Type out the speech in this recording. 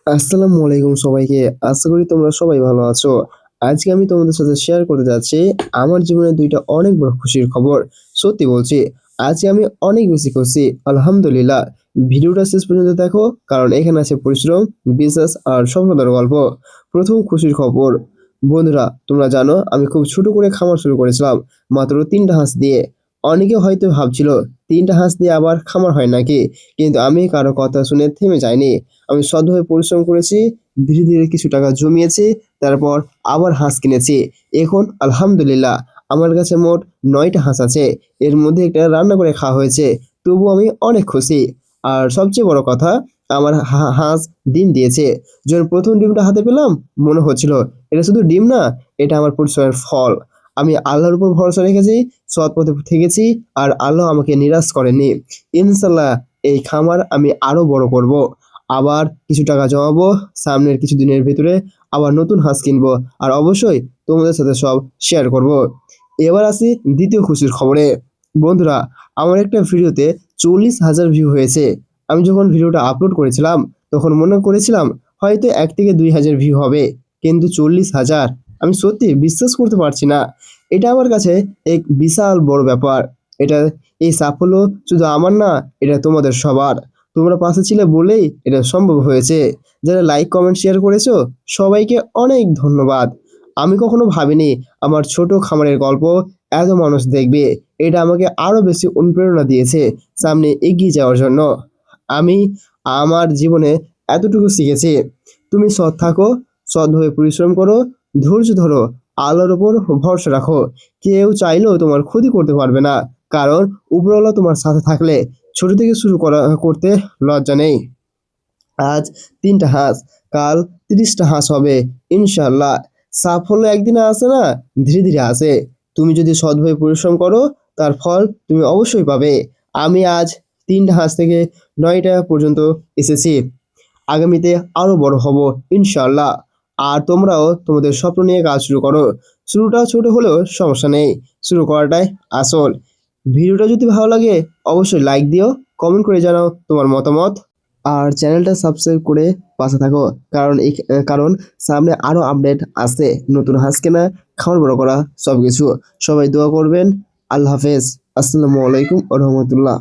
আসসালামু আলাইকুম সবাইকে। আশা করি তোমরা সবাই ভালো আছো। আজকে আমি তোমাদের সাথে শেয়ার করতে যাচ্ছি আমার জীবনে ২ টা অনেক বড় খুশির খবর। সত্যি বলছি, আজকে আমি অনেক বেশি খুশি। আলহামদুলিল্লাহ। ভিডিওটা শেষ পর্যন্ত দেখো, কারণ এখানে আছে পরিশ্রম, বিশ্বাস আর সফলতার গল্প। ১ম খুশির খবর। বন্ধুরা, তোমরা জানো আমি খুব ছোট করে খামার শুরু করেছিলাম, মাত্র ৩ টা হাঁস দিয়ে। অনেকে হয়তো ভাবছিল ৩ টা হাঁস দিয়ে আবার খামার হয় নাকি? কিন্তু আমি কারো কথা শুনে থেমে যাইনি। আমি সৎভাবে পরিশ্রম করেছি, ধীরে, ধীরে কিছু টাকা জমিয়েছি, তারপর আবার হাঁস কিনেছি। এখন আলহামদুলিল্লাহ আমার কাছে মোট ৯ টা হাঁস আছে। এর মধ্যে একটা রান্না করে খাওয়া হয়েছে। তবুও আমি অনেক খুশি। আর সবচেয়ে বড় কথা, আমার হাঁস ডিম দিয়েছে। যখন ১ম ডিমটা হাতে পেলাম, মনে হচ্ছিল এটা শুধু ডিম না, এটা আমার পরিশ্রমের ফল। আমি আল্লাহর উপর ভরসা রেখেছি, সৎ পথে থেকেছি, আর আল্লাহ আমাকে নিরাশ করেনি। ইনশাআল্লাহ এই খামার আমি আরো বড় করব। আবার কিছু টাকা জমাবো, সামনের কিছুদিনের ভেতরে আবার নতুন হাঁস কিনবো, আর অবশ্যই তোমাদের সাথে সব শেয়ার করব। এবার আসি ২য় খুশির খবরে। বন্ধুরা, আমার একটা ভিডিওতে ৪০,০০০ ভিউ হয়েছে। আমি যখন ভিডিওটা আপলোড করেছিলাম, তখন মনে করেছিলাম হয়তো ১ থেকে ২,০০০ ভিউ হবে, কিন্তু ৪০,০০০! আমি সত্যি বিশ্বাস করতে পারছি না। এটা আমার কাছে এক বিশাল বড় ব্যাপার। এটা এই সাফল্য শুধু আমার না, এটা তোমাদের সবার। তোমরা পাশে ছিলে বলেই এটা সম্ভব হয়েছে। যারা লাইক, কমেন্ট, শেয়ার করেছো, সবাইকে অনেক ধন্যবাদ। আমি কখনো ভাবিনি আমার ছোট খামারের গল্প এত মানুষ দেখবে। এটা আমাকে আরো বেশি অনুপ্রেরণা দিয়েছে সামনে এগিয়ে যাওয়ার জন্য। আমি আমার জীবনে এতটুকু শিখেছি, তুমি সৎ থাকো, সৎভাবে পরিশ্রম করো, ধৈর্য ধরো, আল্লাহর উপর ভরসা রাখো। কেউ চাইলেও তোমার ক্ষতি করতে পারবে না, কারণ উপরওয়ালা তোমার সাথে থাকলে ছোট থেকে শুরু করতে লজ্জা নেই। আজ ৩ টা হাঁস, কাল ৩০ টা হাঁস হবে ইনশাআল্লাহ। সাফল্য একদিনে আসে না, ধীরে, ধীরে আসে। তুমি যদি সৎভাবে পরিশ্রম করো, তার ফল তুমি অবশ্যই পাবে। আমি আজ ৩ টা হাঁস থেকে ৯ টা পর্যন্ত এসেছি। আগামীতে আরো বড় হব ইনশাআল্লাহ। আর তোমরাও তোমাদের স্বপ্ন নিয়ে কাজ শুরু করো। শুরুটা ছোট হলেও সমস্যা নেই, শুরু করাটাই আসল। ভিডিওটা যদি ভালো লাগে অবশ্যই লাইক দিও, কমেন্ট করে জানাও তোমার মতামত। আর চ্যানেলটা সাবস্ক্রাইব করে পাশে থাকো, কারণ সামনে আরো আপডেট আসছে, নতুন হাঁস কেনা, খামার বড় করা, সবকিছু। সবাই দোয়া করবেন। আল্লাহ হাফেজ। আসসালামু আলাইকুম ওয়া রাহমাতুল্লাহ।